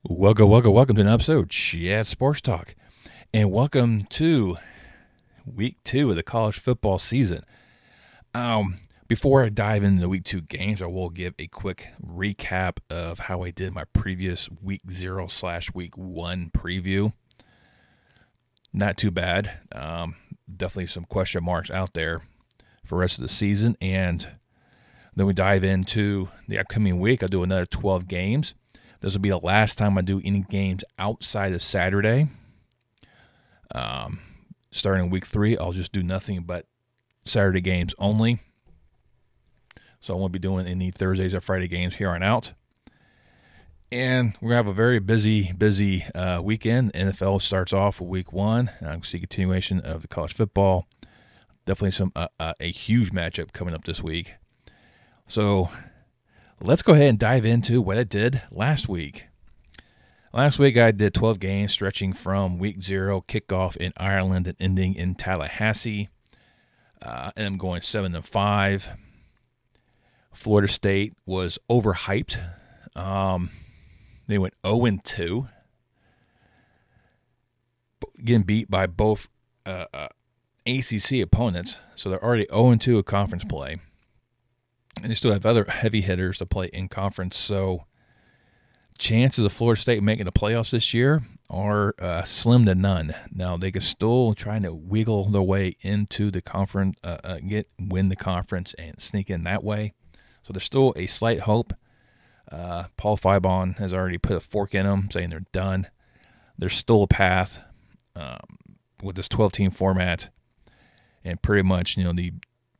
Welcome to an episode of Chat Sports Talk, and welcome to week 2 of the college football season. Before I dive into the week 2 games, I will give a quick recap of how I did my previous week 0/week 1 preview. Not too bad. Definitely some question marks out there for the rest of the season, and then we dive into the upcoming week. I'll do another 12 games. This will be the last time I do any games outside of Saturday. Starting week 3, I'll just do nothing but Saturday games only. So I won't be doing any Thursdays or Friday games here on out. And we're going to have a very busy weekend. NFL starts off with week 1. I see continuation of the college football. Definitely a huge matchup coming up this week. So let's go ahead and dive into what I did last week. Last week I did 12 games stretching from week 0, kickoff in Ireland and ending in Tallahassee. And I'm going 7-5. Florida State was overhyped. They went 0-2. Getting beat by both ACC opponents. So they're already 0-2 at conference play. And they still have other heavy hitters to play in conference. So chances of Florida State making the playoffs this year are slim to none. Now, they can still try to wiggle their way into the conference, win the conference and sneak in that way. So there's still a slight hope. Paul Fibon has already put a fork in them, saying they're done. There's still a path with this 12-team format. And pretty much,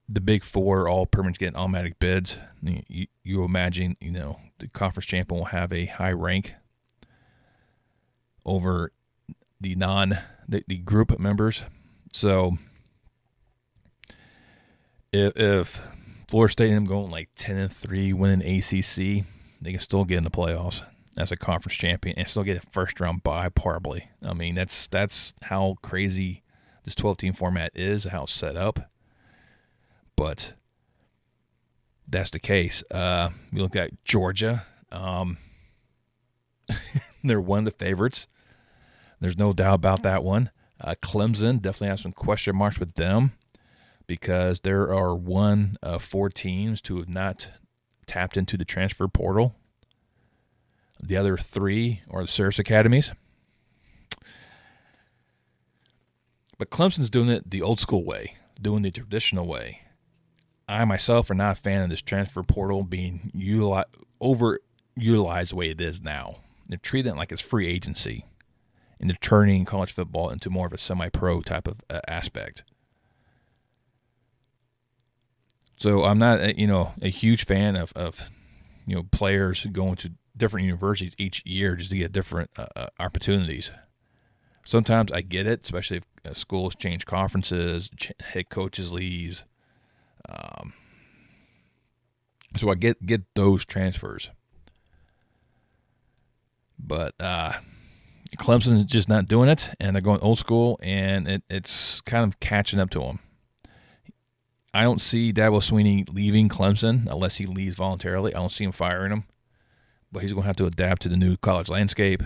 the big four all pretty much getting automatic bids. You imagine, the conference champion will have a high rank over the group members. So if Florida State and them going like 10-3, winning ACC, they can still get in the playoffs as a conference champion and still get a first round bye probably. I mean, that's how crazy this 12-team format is, how it's set up. But that's the case. You look at Georgia. They're one of the favorites. There's no doubt about that one. Clemson definitely has some question marks with them because there are one of 4 teams to have not tapped into the transfer portal. The other 3 are the service academies. But Clemson's doing it the old school way, doing the traditional way. I myself are not a fan of this transfer portal being overutilized the way it is now. They're treating it like it's free agency, and they're turning college football into more of a semi-pro type of aspect. So I'm not, a huge fan of players going to different universities each year just to get different opportunities. Sometimes I get it, especially if schools change conferences, head coaches leaves. So I get those transfers. But Clemson's just not doing it, and they're going old school, and it's kind of catching up to them. I don't see Dabo Swinney leaving Clemson unless he leaves voluntarily. I don't see him firing him, but he's going to have to adapt to the new college landscape.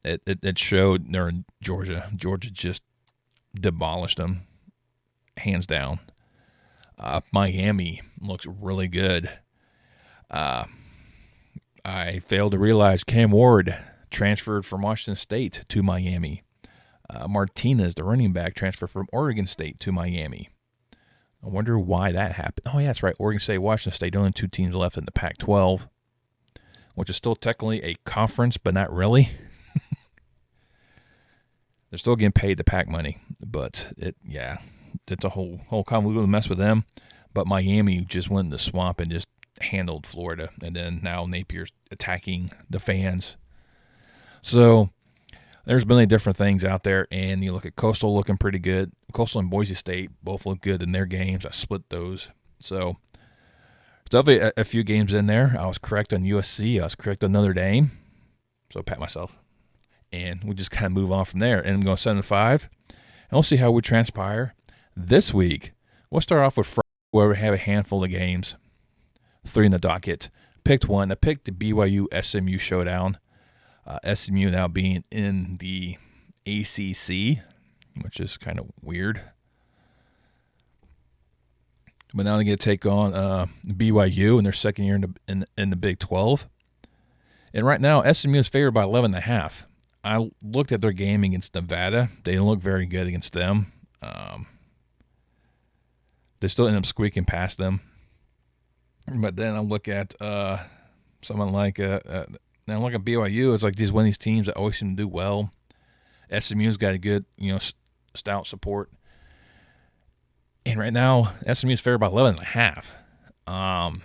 It showed there in Georgia. Georgia just demolished them, hands down. Miami looks really good. I failed to realize Cam Ward transferred from Washington State to Miami. Martinez, the running back, transferred from Oregon State to Miami. I wonder why that happened. Oh, yeah, that's right. Oregon State, Washington State, only 2 teams left in the Pac-12, which is still technically a conference, but not really. They're still getting paid the Pac money, but it's a whole convoluted mess with them. But Miami just went in the swamp and just handled Florida, and then now Napier's attacking the fans. So there's many different things out there, and you look at Coastal looking pretty good. Coastal and Boise State both look good in their games. I split those. So definitely a few games in there. I was correct on USC. I was correct on Notre Dame. So I pat myself. And we just kind of move on from there. And I'm going 7-5. And we'll see how we transpire this week. We'll start off with Friday, where we have a handful of games. 3 in the docket. Picked one. I picked the BYU SMU showdown. SMU now being in the ACC, which is kind of weird. But now they get to take on BYU in their second year in the Big 12. And right now, SMU is favored by 11.5. I looked at their game against Nevada. They didn't look very good against them. They still end up squeaking past them. But then I look at someone like now I look at BYU. It's like these one of these teams that always seem to do well. SMU's got a good, stout support. And right now, SMU is favored by 11.5. I'm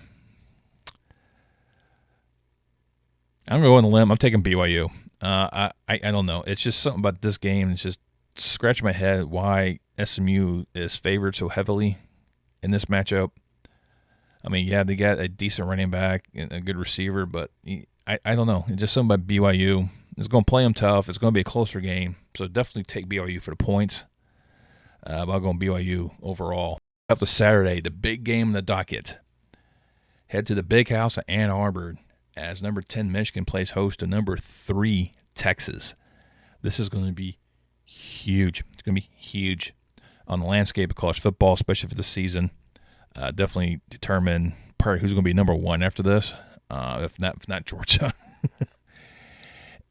going to go on the limb. I'm taking BYU. I don't know. It's just something about this game. It's just scratching my head why SMU is favored so heavily in this matchup. I mean, yeah, they got a decent running back and a good receiver, but I don't know. It's just something about BYU. It's going to play them tough. It's going to be a closer game. So definitely take BYU for the points. But I'll go BYU overall. After Saturday, the big game in the docket. Head to the Big House at Ann Arbor as number 10 Michigan plays host to number 3 Texas. This is going to be huge. It's going to be huge on the landscape of college football, especially for the season. Definitely determine part who's going to be number 1 after this, if not Georgia.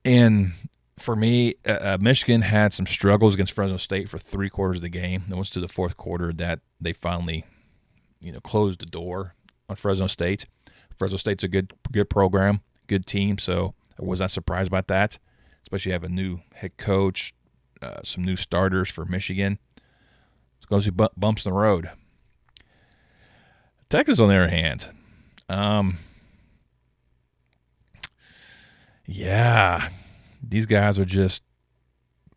And for me, Michigan had some struggles against Fresno State for 3 quarters of the game. It was to the fourth quarter that they finally, closed the door on Fresno State. Fresno State's a good program, good team, so I was not surprised about that. Especially have a new head coach, some new starters for Michigan. It's going to be bumps in the road. Texas, on the other hand, these guys are just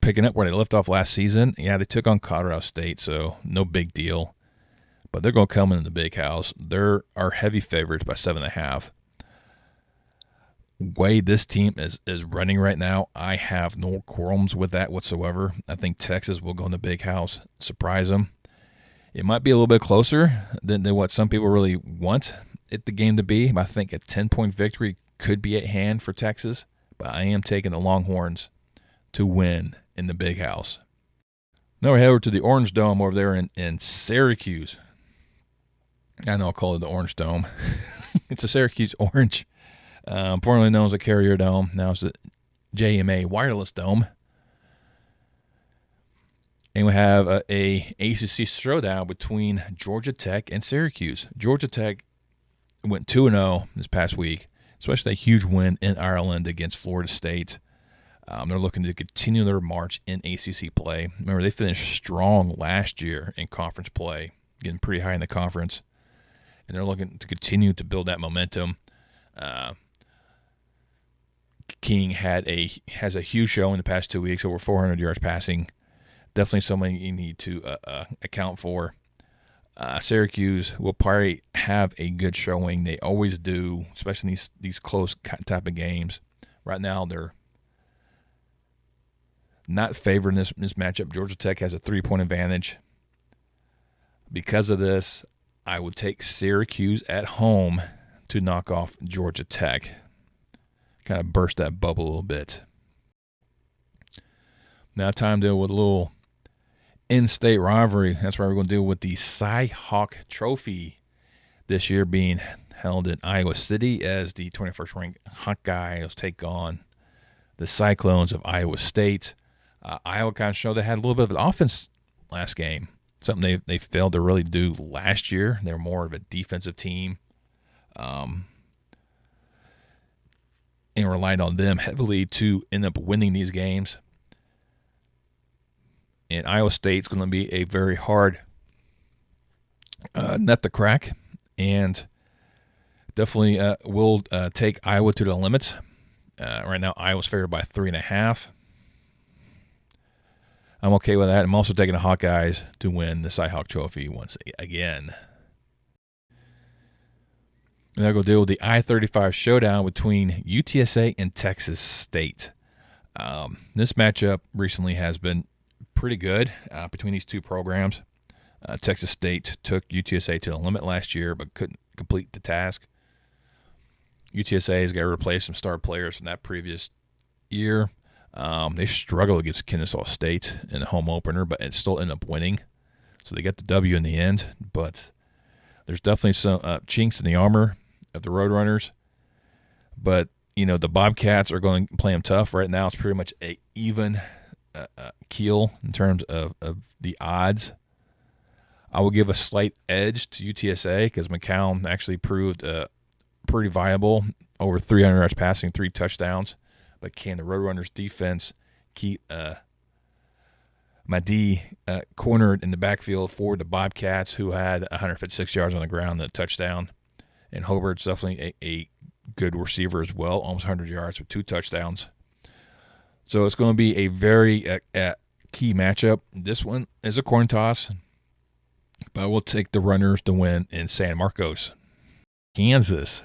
picking up where they left off last season. Yeah, they took on Colorado State, so no big deal. But they're going to come in the Big House. They're our heavy favorites by 7.5. Way this team is running right now, I have no qualms with that whatsoever. I think Texas will go in the Big House, surprise them. It might be a little bit closer than what some people really want the game to be. I think a 10-point victory could be at hand for Texas, but I am taking the Longhorns to win in the Big House. Now we head over to the Orange Dome over there in Syracuse. I know I'll call it the Orange Dome. It's a Syracuse Orange, formerly known as the Carrier Dome. Now it's the JMA Wireless Dome. And we have a ACC showdown between Georgia Tech and Syracuse. Georgia Tech went 2-0 this past week, especially a huge win in Ireland against Florida State. They're looking to continue their march in ACC play. Remember, they finished strong last year in conference play, getting pretty high in the conference. And they're looking to continue to build that momentum. King has a huge show in the past 2 weeks, over 400 yards passing. Definitely someone you need to account for. Syracuse will probably have a good showing. They always do, especially in these close type of games. Right now, they're not favored in this matchup. Georgia Tech has a 3-point advantage. Because of this, I would take Syracuse at home to knock off Georgia Tech. Kind of burst that bubble a little bit. Now time to deal with a little in-state rivalry. That's why we're going to deal with the Cy-Hawk Trophy this year, being held in Iowa City as the 21st ranked Hawkeyes take on the Cyclones of Iowa State. Iowa kind of showed they had a little bit of an offense last game, something they failed to really do last year. They were more of a defensive team, and relied on them heavily to end up winning these games. And Iowa State's going to be a very hard nut to crack, and definitely will take Iowa to the limits. Right now, Iowa's favored by 3.5. I'm okay with that. I'm also taking the Hawkeyes to win the Cy-Hawk Trophy once again. And I'll go deal with the I-35 showdown between UTSA and Texas State. This matchup recently has been pretty good between these two programs. Texas State took UTSA to the limit last year but couldn't complete the task. UTSA has got to replace some star players from that previous year. They struggled against Kennesaw State in the home opener, but it still ended up winning. So they got the W in the end. But there's definitely some chinks in the armor of the Roadrunners. But, the Bobcats are going to play them tough. Right now it's pretty much a even keel in terms of the odds. I will give a slight edge to UTSA because McCown actually proved pretty viable, over 300 yards passing, 3 touchdowns. But can the Roadrunners defense keep Madi cornered in the backfield for the Bobcats, who had 156 yards on the ground and a touchdown? And Hobart's definitely a good receiver as well, almost 100 yards with 2 touchdowns. So it's going to be a very key matchup. This one is a coin toss, but I will take the Runners to win in San Marcos. Kansas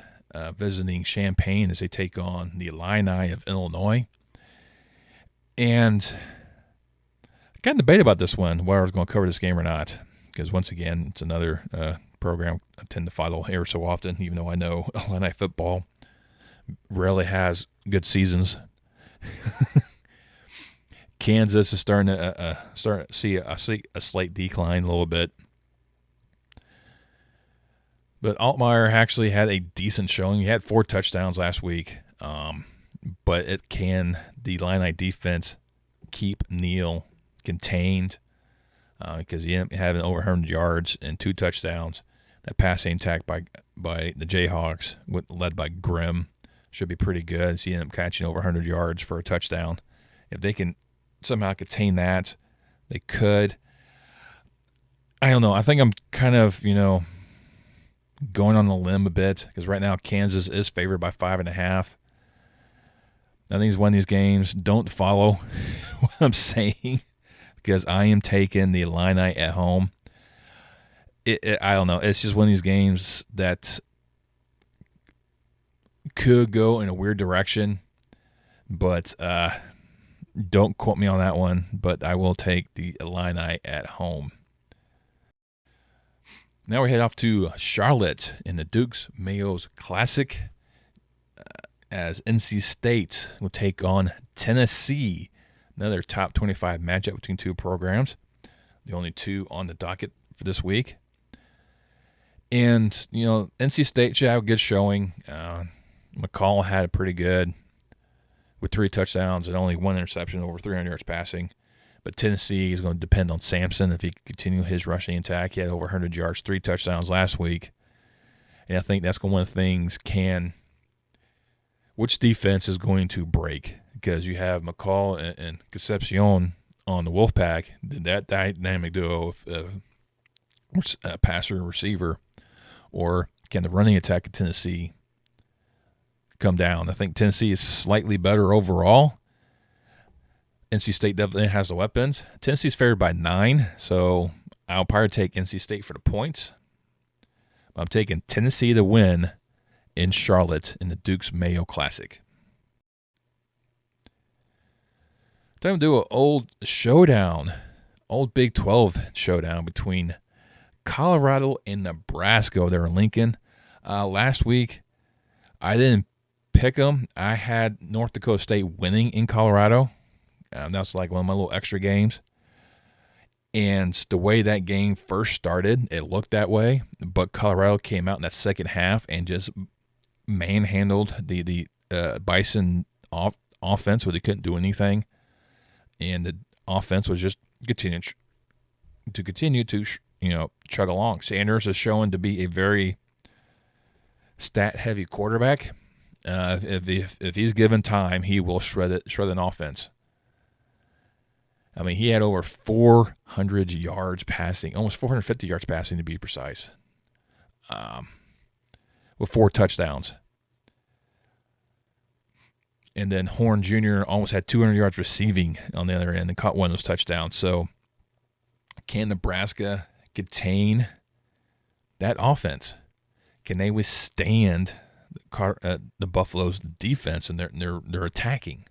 visiting Champaign as they take on the Illini of Illinois. And I got a debate about this one, whether I was going to cover this game or not, because once again, it's another program I tend to follow every so often, even though I know Illini football rarely has good seasons. Kansas is starting to see a slight decline a little bit. But Altmaier actually had a decent showing. He had 4 touchdowns last week. But the Illini defense keep Neal contained because he ended up having over 100 yards and 2 touchdowns. That passing attack by the Jayhawks, led by Grimm, should be pretty good. So he ended up catching over 100 yards for a touchdown. If they can somehow contain that, they could. I don't know. I think I'm kind of, going on the limb a bit because right now Kansas is favored by 5.5. I think he's won these games. Don't follow what I'm saying because I am taking the Illini at home. I don't know. It's just one of these games that could go in a weird direction, but don't quote me on that one. But I will take the Illini at home. Now we head off to Charlotte in the Dukes Mayo's Classic as NC State will take on Tennessee. Another top 25 matchup between 2 programs. The only 2 on the docket for this week. And, NC State should have a good showing. McCall had a pretty good with 3 touchdowns and only 1 interception, over 300 yards passing. But Tennessee is going to depend on Sampson if he can continue his rushing attack. He had over 100 yards, 3 touchdowns last week. And I think that's one of the things which defense is going to break? Because you have McCall and Concepcion on the Wolfpack, that dynamic duo of passer and receiver, or can the running attack of Tennessee come down? I think Tennessee is slightly better overall. NC State definitely has the weapons. Tennessee's favored by 9, so I'll probably take NC State for the points. I'm taking Tennessee to win in Charlotte in the Dukes Mayo Classic. Time to do an old showdown, old Big 12 showdown between Colorado and Nebraska. They're in Lincoln. Last week, I didn't pick them. I had North Dakota State winning in Colorado. That's like one of my little extra games. And the way that game first started, it looked that way. But Colorado came out in that second half and just manhandled the Bison offense where they couldn't do anything. And the offense was just continue to chug along. Sanders is showing to be a very stat-heavy quarterback. If he's given time, he will shred an offense. I mean, he had over 400 yards passing, almost 450 yards passing to be precise, with 4 touchdowns. And then Horn Jr. almost had 200 yards receiving on the other end and caught one of those touchdowns. So can Nebraska contain that offense? Can they withstand the Buffalo's defense and their attacking?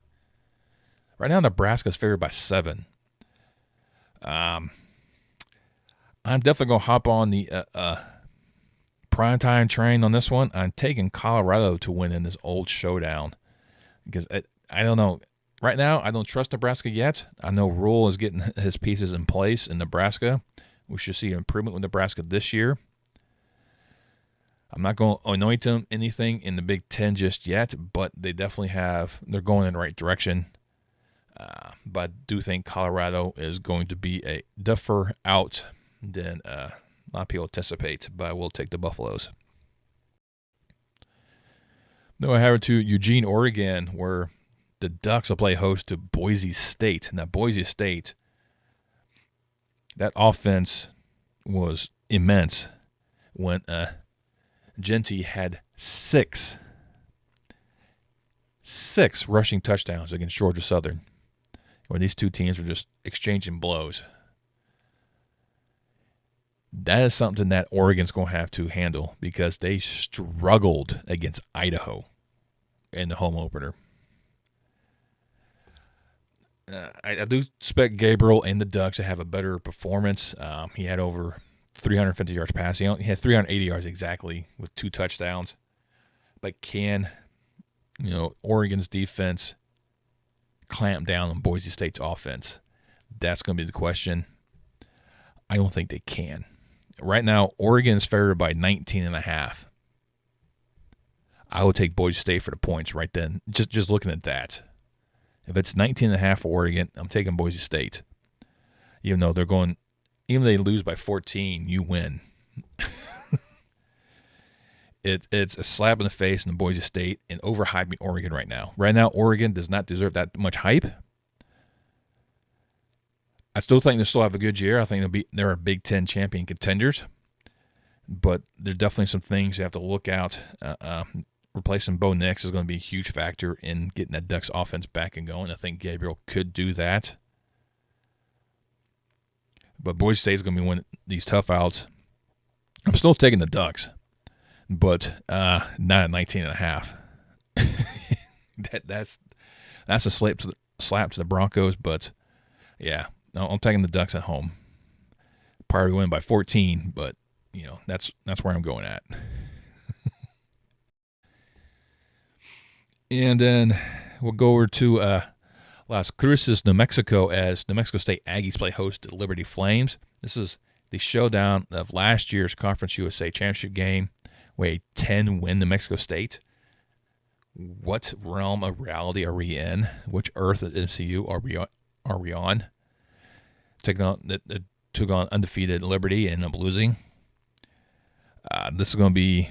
Right now, Nebraska's favored by 7. I'm definitely going to hop on the primetime train on this one. I'm taking Colorado to win in this old showdown because I don't know. Right now, I don't trust Nebraska yet. I know Rule is getting his pieces in place in Nebraska. We should see improvement with Nebraska this year. I'm not going to anoint them anything in the Big Ten just yet, but they're going in the right direction. But I do think Colorado is going to be a tougher out than a lot of people anticipate, but I will take the Buffaloes. Then I have it to Eugene, Oregon, where the Ducks will play host to Boise State. Now, Boise State, that offense was immense when Genty had six rushing touchdowns against Georgia Southern, when these two teams were just exchanging blows. That is something that Oregon's going to have to handle because they struggled against Idaho in the home opener. I do expect Gabriel and the Ducks to have a better performance. He had over 350 yards passing. He had 380 yards exactly with 2 touchdowns. But can, Oregon's defense clamp down on Boise State's offense? That's going to be the question. I don't think they can. Right now, Oregon is favored by 19.5. I would take Boise State for the points right then. Just looking at that. If it's 19.5 for Oregon, I'm taking Boise State. Even though even if they lose by 14, you win. It's a slap in the face in Boise State and overhyping Oregon right now. Right now, Oregon does not deserve that much hype. I still think they still have a good year. I think they're a Big Ten champion contenders. But there's definitely some things you have to look out. Replacing Bo Nix is going to be a huge factor in getting that Ducks offense back and going. I think Gabriel could do that. But Boise State is going to be winning these tough outs. I'm still taking the Ducks, but not at 19.5. That's a slap to the Broncos, but yeah, no, I'm taking the Ducks at home. Probably win by 14, but that's where I'm going at. And then we'll go over to Las Cruces, New Mexico, as New Mexico State Aggies play host to Liberty Flames. This is the showdown of last year's Conference USA Championship game, where a 10-win New Mexico State. What realm of reality are we in? Which earth at MCU are we on? Took on undefeated Liberty and ended up losing. This is going to be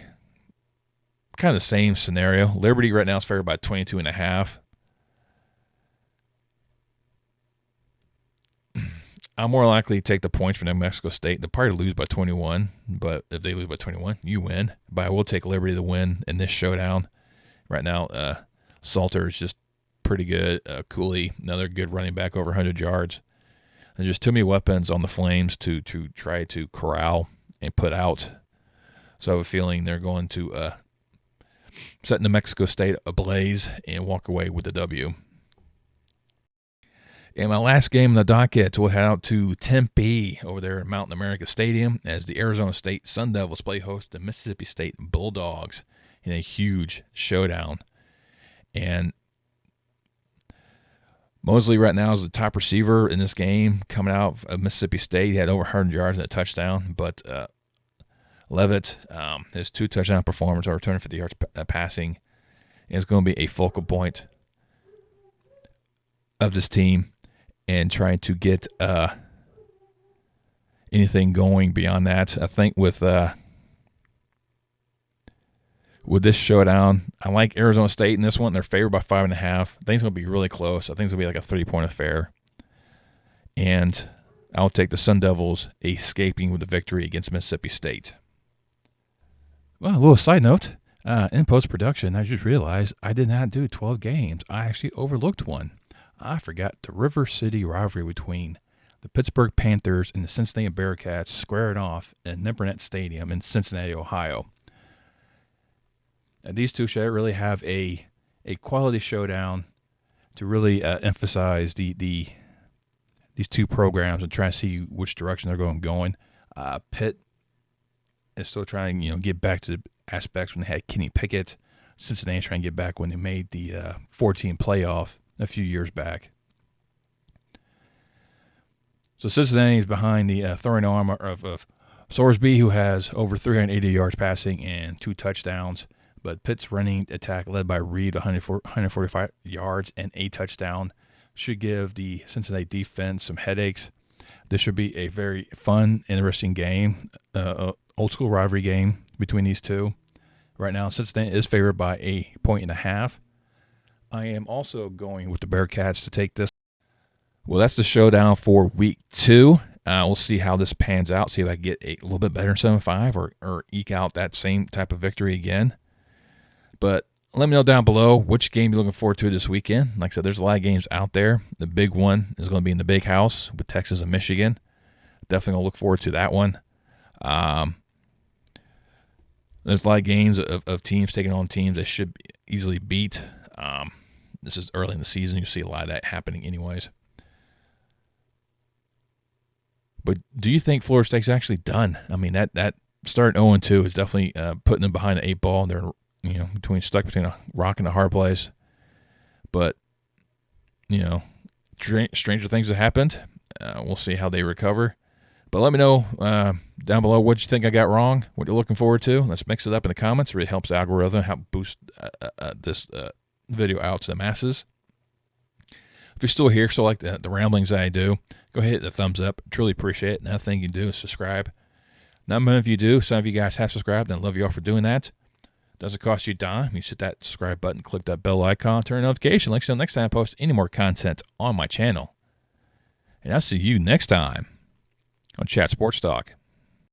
kind of the same scenario. Liberty right now is favored by 22.5. I'm more likely to take the points for New Mexico State. They'll probably lose by 21, but if they lose by 21, you win. But I will take Liberty to win in this showdown. Right now, Salter is just pretty good. Cooley, another good running back, over 100 yards. There's just too many weapons on the Flames to try to corral and put out. So I have a feeling they're going to set New Mexico State ablaze and walk away with the W. In my last game in the docket, we'll head out to Tempe over there at Mountain America Stadium as the Arizona State Sun Devils play host to Mississippi State Bulldogs in a huge showdown. And Mosley right now is the top receiver in this game coming out of Mississippi State. He had over 100 yards and a touchdown, but Leavitt, his 2 touchdown performance, over 250 yards passing, is going to be a focal point of this team and trying to get anything going beyond that. I think with this showdown, I like Arizona State in this one. They're favored by 5.5. I think it's going to be really close. I think it's going to be like a 3-point affair. And I'll take the Sun Devils escaping with a victory against Mississippi State. Well, a little side note. In post-production, I just realized I did not do 12 games. I actually overlooked one. I forgot the River City rivalry between the Pittsburgh Panthers and the Cincinnati Bearcats squaring off at Nippert Stadium in Cincinnati, Ohio. And these two should really have a quality showdown to really emphasize these two programs and try to see which direction they're going. Pitt is still trying to get back to the aspects when they had Kenny Pickett. Cincinnati trying to get back when they made the 14 playoff. a few years back. So Cincinnati is behind the throwing arm of Sorsby, who has over 380 yards passing and 2 touchdowns. But Pitt's running attack, led by Reed, 145 yards and a touchdown, should give the Cincinnati defense some headaches. This should be a very fun, interesting game, old-school rivalry game between these two. Right now, Cincinnati is favored by 1.5. I am also going with the Bearcats to take this. Well, that's the showdown for week 2. We'll see how this pans out, see if I get a little bit better than 7-5 or eke out that same type of victory again. But let me know down below which game you're looking forward to this weekend. Like I said, there's a lot of games out there. The big one is going to be in the big house with Texas and Michigan. Definitely going to look forward to that one. There's a lot of games of teams taking on teams they should easily beat. This is early in the season. You see a lot of that happening anyways. But do you think Florida State's actually done? I mean, that starting 0-2 is definitely putting them behind the 8 ball. They're stuck between a rock and a hard place. But, stranger things have happened. We'll see how they recover. But let me know down below what you think I got wrong, what you're looking forward to. Let's mix it up in the comments. It really helps the algorithm, help boost this video out to the masses. If you're still here, still like the ramblings that I do, go ahead and hit the thumbs up. Truly appreciate it. Another thing you can do is subscribe. Not many of you do. Some of you guys have subscribed, and I love you all for doing that. Doesn't cost you a dime. You hit that subscribe button, click that bell icon, turn a notification. Like so, next time I post any more content on my channel. And I'll see you next time on Chat Sports Talk.